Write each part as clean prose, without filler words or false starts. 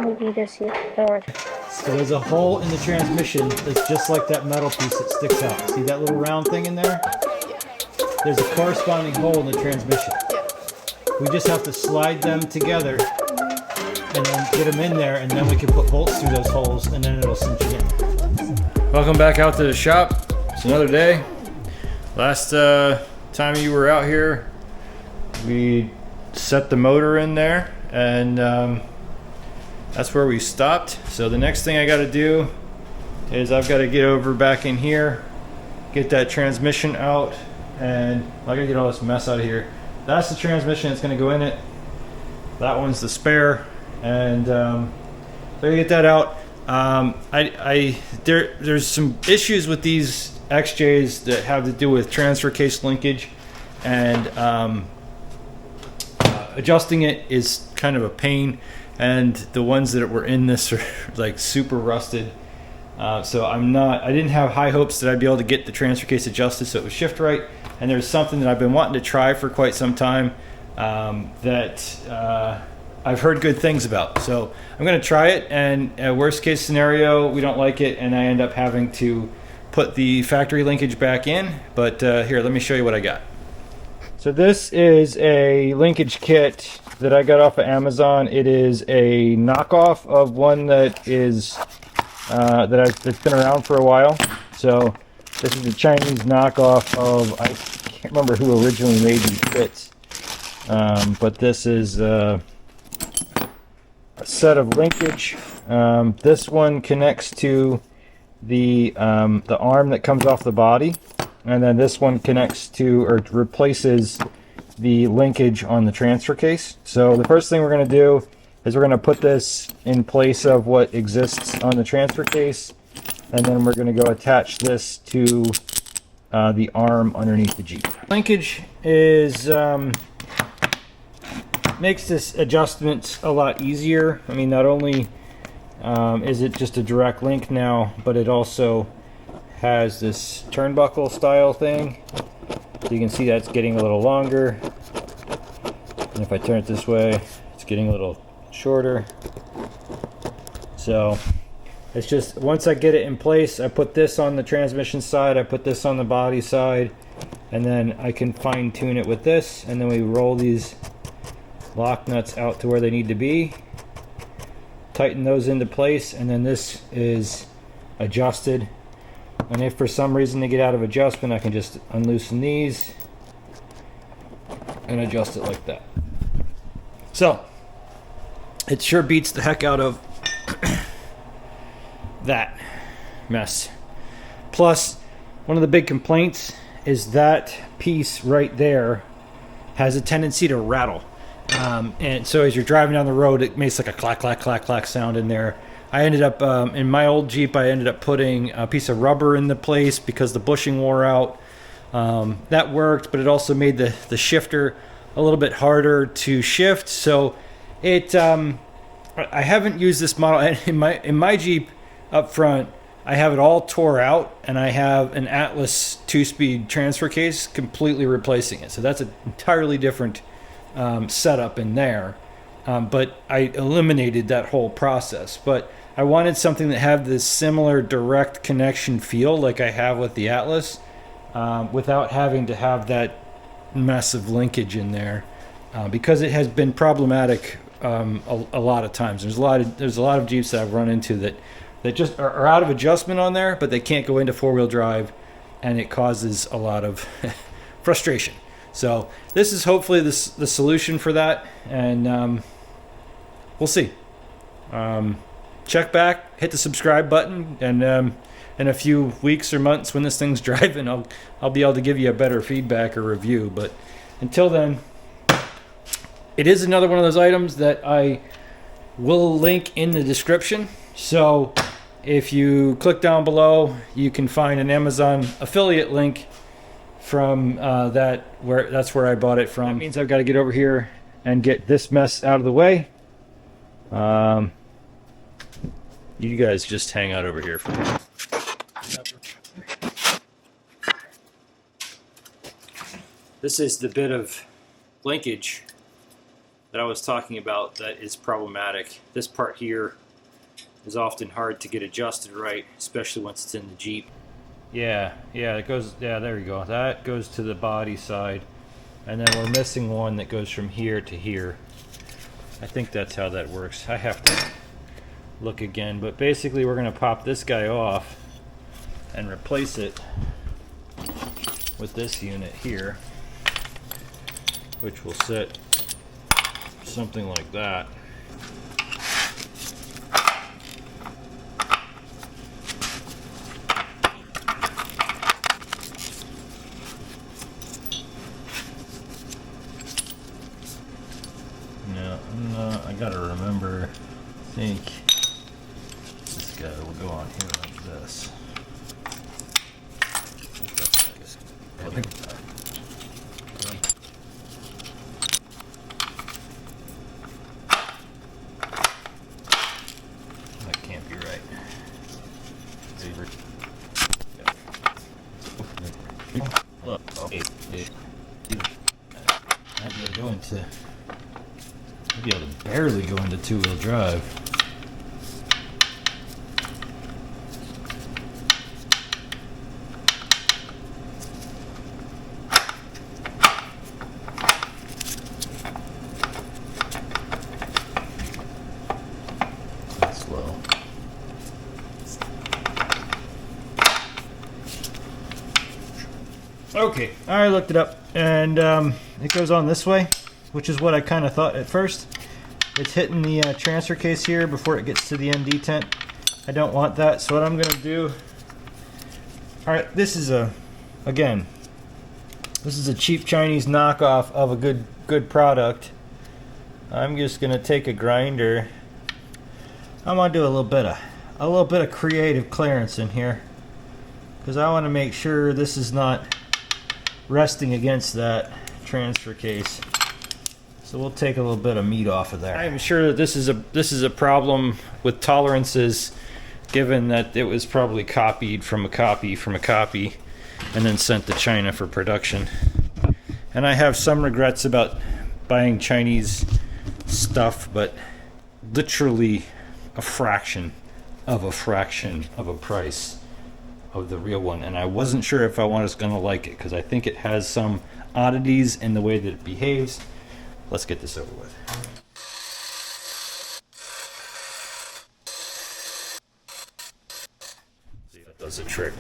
maybe this here. Or So there's a hole in the transmission that's just like that metal piece that sticks out. See that little round thing in there? There's a corresponding hole in the transmission. We just have to slide them together and then get them in there, and then we can put bolts through those holes, and then it'll cinch it in. Welcome back out to the shop. It's another day. Last time you were out here, we set the motor in there, and that's where we stopped. So the next thing I got to do is I've got to get over back in here, get that transmission out, and I got to get all this mess out of here. That's the transmission that's going to go in it. That one's the spare, and so I get that out. There's some issues with these XJs that have to do with transfer case linkage, and adjusting it is kind of a pain, and the ones that were in this are like super rusted. So I didn't have high hopes that I'd be able to get the transfer case adjusted so it would shift right. And there's something that I've been wanting to try for quite some time that I've heard good things about. So I'm going to try it, and worst case scenario, we don't like it, and I end up having to put the factory linkage back in. But here, let me show you what I got. So this is a linkage kit that I got off of Amazon. It is a knockoff of one that is that's been around for a while. So this is a Chinese knockoff of, I can't remember who originally made these kits, but this is a set of linkage. This one connects to the arm that comes off the body, and then this one connects to, or replaces, the linkage on the transfer case. So the first thing we're going to do is we're going to put this in place of what exists on the transfer case, and then we're going to go attach this to the arm underneath the Jeep. Linkage is makes this adjustment a lot easier. I mean, not only is it just a direct link now, but it also has this turnbuckle style thing. So you can see that's getting a little longer, and if I turn it this way, it's getting a little shorter. So it's just, once I get it in place, I put this on the transmission side, I put this on the body side, and then I can fine tune it with this, and then we roll these lock nuts out to where they need to be, tighten those into place, and then this is adjusted. And if for some reason they get out of adjustment, I can just unloosen these and adjust it like that. So it sure beats the heck out of that mess. Plus, one of the big complaints is that piece right there has a tendency to rattle. And so as you're driving down the road, it makes like a clack, clack, clack, clack sound in there. I ended up, in my old Jeep, I ended up putting a piece of rubber in the place because the bushing wore out. That worked, but it also made the shifter a little bit harder to shift. So it, I haven't used this model in my Jeep up front. I have it all tore out, and I have an Atlas 2-speed transfer case completely replacing it. So that's an entirely different setup in there. But I eliminated that whole process. But I wanted something that had this similar direct connection feel like I have with the Atlas, without having to have that massive linkage in there, because it has been problematic a lot of times. There's a lot of Jeeps that I've run into that just are out of adjustment on there, but they can't go into four-wheel drive, and it causes a lot of frustration. So this is hopefully the solution for that, and we'll see. Check back, hit the subscribe button, and in a few weeks or months when this thing's driving, I'll be able to give you a better feedback or review. But until then, it is another one of those items that I will link in the description. So if you click down below, you can find an Amazon affiliate link from that's where I bought it from. That means I've got to get over here and get this mess out of the way. You guys just hang out over here for me. This is the bit of linkage that I was talking about that is problematic. This part here is often hard to get adjusted right, especially once it's in the Jeep. Yeah, it goes, yeah, there you go. That goes to the body side. And then we're missing one that goes from here to here. I think that's how that works. I have to look again, but basically we're going to pop this guy off and replace it with this unit here, which will sit something like that. No, I gotta remember, I think this guy will go on here like this. That can't be right. Look, I'd go into, I'd be able to barely go into two-wheel drive. Slow. Okay, I looked it up, and it goes on this way, which is what I kind of thought at first. It's hitting the transfer case here before it gets to the ND tent. I don't want that, so what I'm going to do... Alright, this is a cheap Chinese knockoff of a good product. I'm just going to take a grinder. I'm going to do a little bit of creative clearance in here, because I want to make sure this is not resting against that transfer case. So we'll take a little bit of meat off of there. I'm sure that this is a problem with tolerances, given that it was probably copied from a copy and then sent to China for production. And I have some regrets about buying Chinese stuff, but literally a fraction of a price of the real one, and I wasn't sure if I was going to like it, because I think it has some oddities in the way that it behaves. Let's get this over with. See, that does the trick.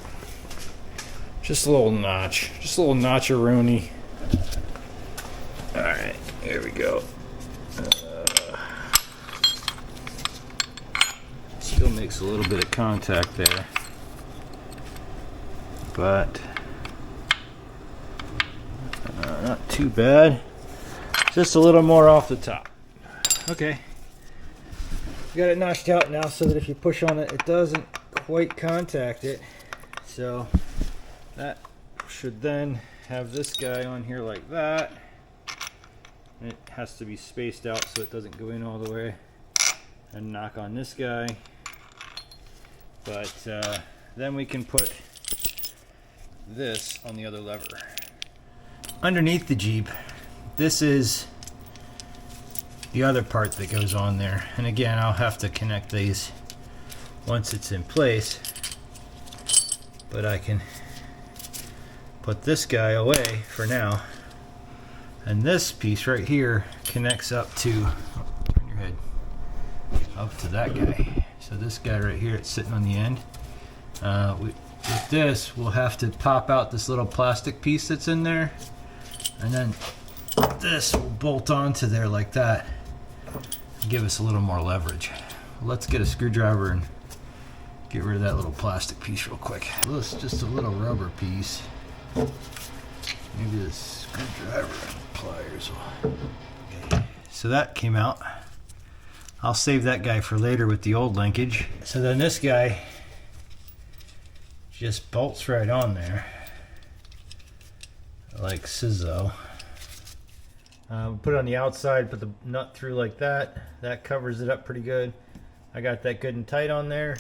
Just a little notch, just a little notcheroni. Alright, here we go. Still makes a little bit of contact there, but not too bad. Just a little more off the top. Okay, got it notched out now so that if you push on it, it doesn't quite contact it. So that should then have this guy on here like that. And it has to be spaced out so it doesn't go in all the way and knock on this guy. But then we can put this on the other lever. Underneath the Jeep, this is the other part that goes on there. And again, I'll have to connect these once it's in place. But I can put this guy away for now. And this piece right here connects up to, turn your head, up to that guy. So this guy right here, it's sitting on the end. With this, we'll have to pop out this little plastic piece that's in there, and then this will bolt onto there like that and give us a little more leverage. Let's get a screwdriver and get rid of that little plastic piece real quick. This is just a little rubber piece. Maybe this screwdriver and pliers will... Okay. So that came out. I'll save that guy for later with the old linkage. So then this guy just bolts right on there, like so. Put it on the outside, put the nut through like that. That covers it up pretty good. I got that good and tight on there.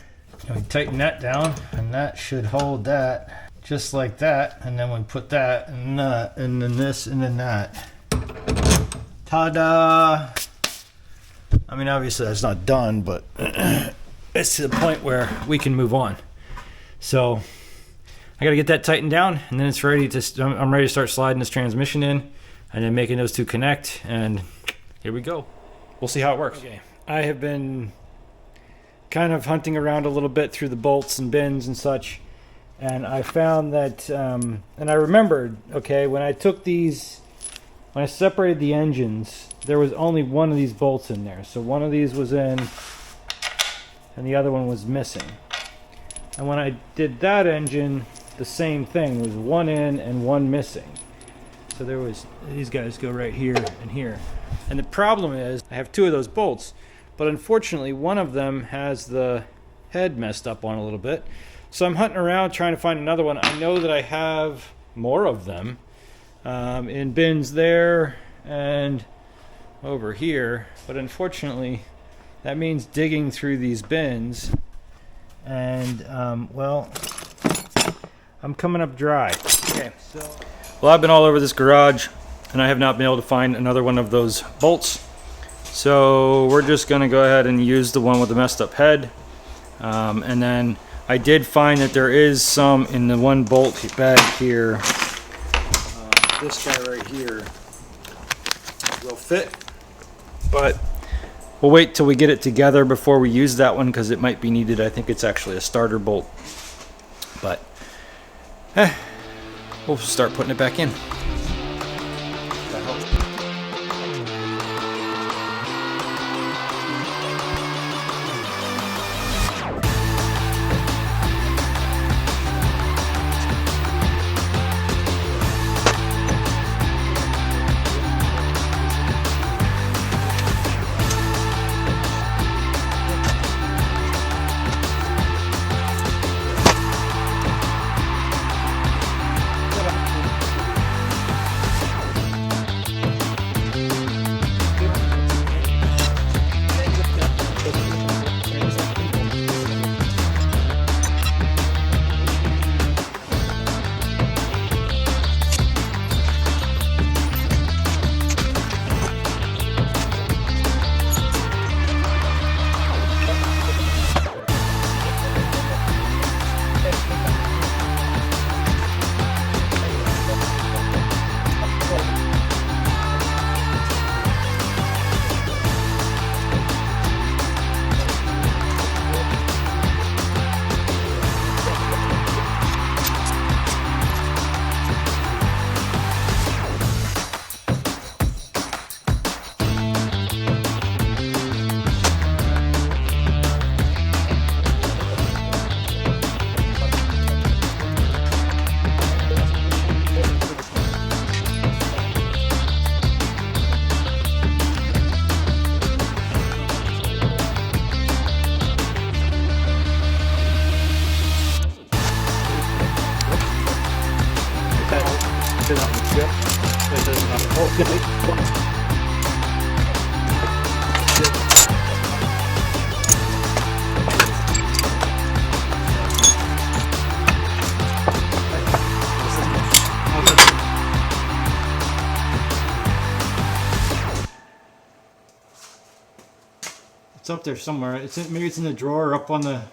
And we tighten that down, and that should hold that just like that. And then we put that and nut, and then this, and then that. Ta-da! I mean, obviously that's not done, but it's to the point where we can move on. So I got to get that tightened down, and then it's ready to. I'm ready to start sliding this transmission in, and then making those two connect. And here we go. We'll see how it works. Okay. I have been kind of hunting around a little bit through the bolts and bins and such, and I found that, and I remembered, okay, when I separated the engines, there was only one of these bolts in there. So one of these was in, and the other one was missing. And when I did that engine, the same thing, was one in and one missing. So there was, these guys go right here and here. And the problem is, I have two of those bolts, but unfortunately one of them has the head messed up on a little bit. So I'm hunting around trying to find another one. I know that I have more of them in bins there and over here, but unfortunately that means digging through these bins, and well, I'm coming up dry. Okay, so well, I've been all over this garage and I have not been able to find another one of those bolts, so we're just gonna go ahead and use the one with the messed up head. And then I did find that there is some in the one bolt bag here. This guy right here will fit, but we'll wait till we get it together before we use that one, because it might be needed. I think it's actually a starter bolt, but we'll start putting it back in. It's up there somewhere. Maybe it's in the drawer or up on the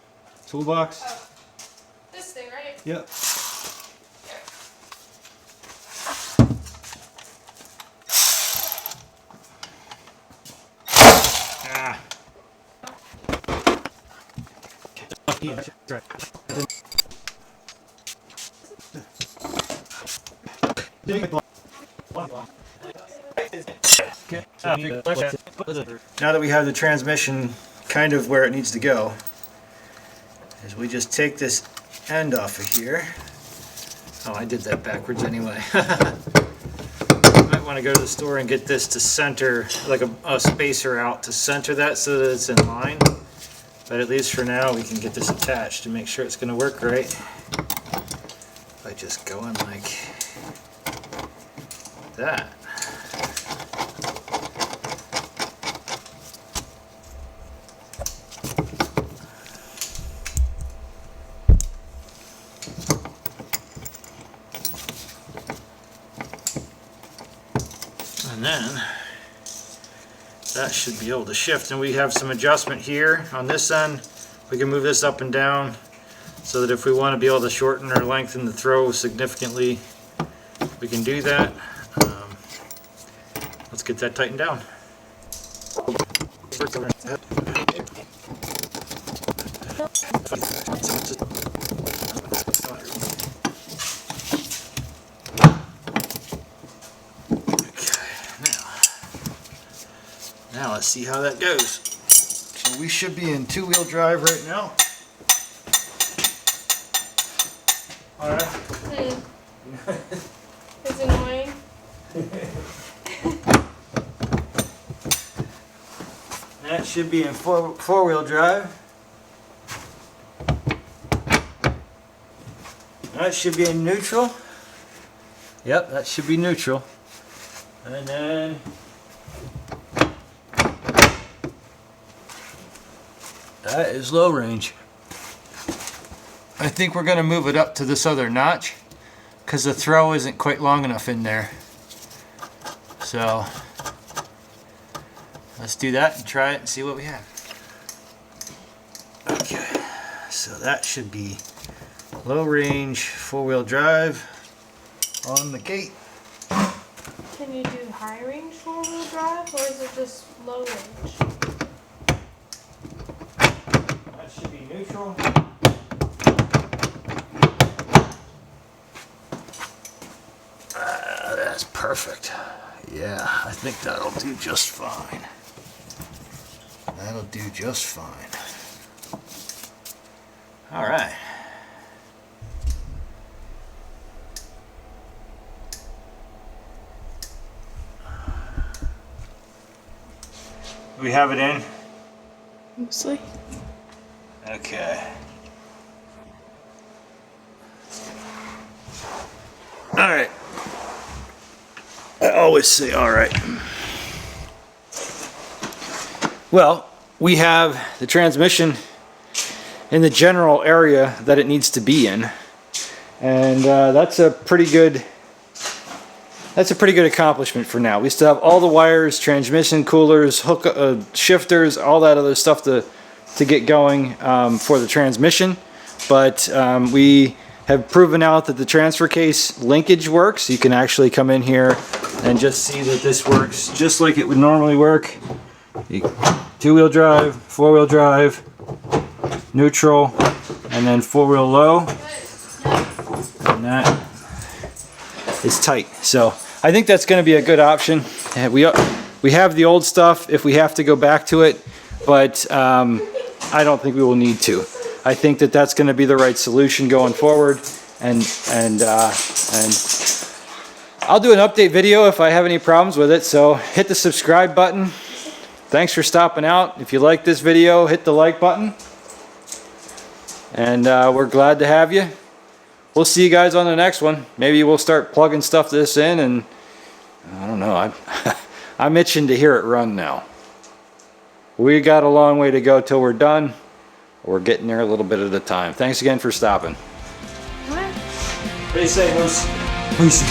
toolbox. Oh, this thing, right? Yep. Ah. Now that we have the transmission kind of where it needs to go, is we just take this end off of here. Oh, I did that backwards anyway. Might want to go to the store and get this to center, like a spacer out to center that so that it's in line. But at least for now we can get this attached to make sure it's going to work right by just going like that. And then that should be able to shift. And we have some adjustment here on this end. We can move this up and down so that if we want to be able to shorten or lengthen the throw significantly, we can do that. Let's get that tightened down. Now let's see how that goes. So we should be in two-wheel drive right now. Alright. It's annoying. That should be in four-wheel drive. That should be in neutral. Yep, that should be neutral. And then that is low range. I think we're going to move it up to this other notch because the throw isn't quite long enough in there. So let's do that and try it and see what we have. Okay, so that should be low range four-wheel drive on the gate. Can you do high range four-wheel drive, or is it just low range? That should be neutral. That's perfect. Yeah, I think that'll do just fine. That'll do just fine. All right. We have it in? Mostly. Okay. All right. I always say all right. Well, we have the transmission in the general area that it needs to be in, and that's a pretty good accomplishment for now. We still have all the wires, transmission coolers, shifters, all that other stuff to get going for the transmission, but we have proven out that the transfer case linkage works. You can actually come in here and just see that this works just like it would normally work. Two-wheel drive, four-wheel drive, neutral, and then four-wheel low, and that is tight. So I think that's going to be a good option. We have the old stuff if we have to go back to it, but I don't think we will need to. I think that that's going to be the right solution going forward, and I'll do an update video if I have any problems with it. So hit the subscribe button. Thanks for stopping out. If you like this video, hit the like button, and we're glad to have you. We'll see you guys on the next one. Maybe we'll start plugging stuff this in, and I don't know. I'm itching to hear it run now. We got a long way to go till we're done. We're getting there a little bit at a time. Thanks again for stopping. What? What do you say, Moose? Moose.